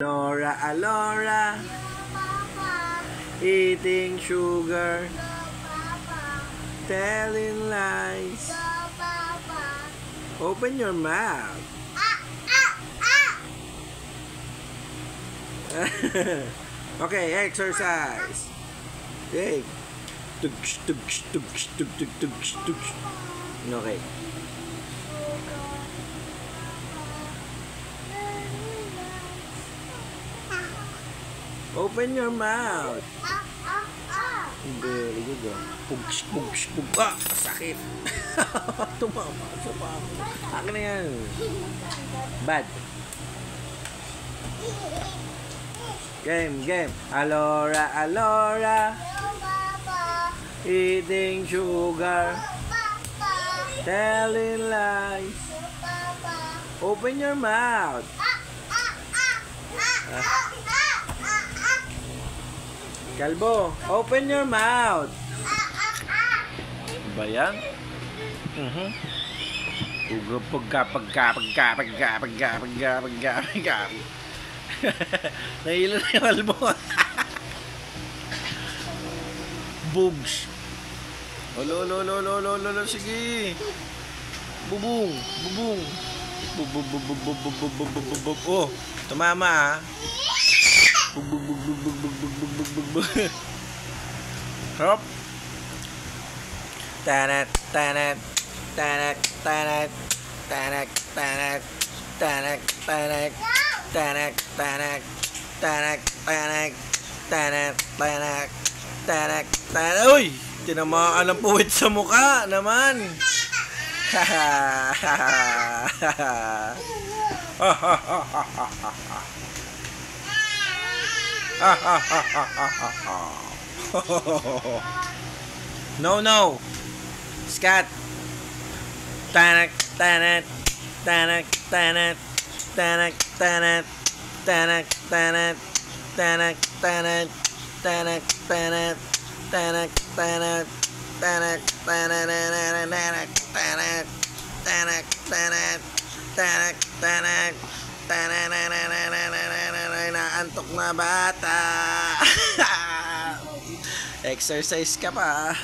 Alora, Alora, eating sugar, telling lies. Open your mouth. Okay, exercise. Okay. Okay. Open your mouth. Very good. Pugs. Ah, sakit. Tumama sa pako. Akin na yan. Bad. Game. Alora, Alora, eating sugar, telling lies. Open your mouth. Kalbo, open your mouth. Ba yan? Pagka. Nahilo na yung kalbo. Boobs. Olo, sige. Bubung. Oh, tumama ah. Hop. Tanak. Uy, tinamaan ang puwit sa mukha naman. No. Scat. Tanak. Naantok na bata. Exercise ka pa.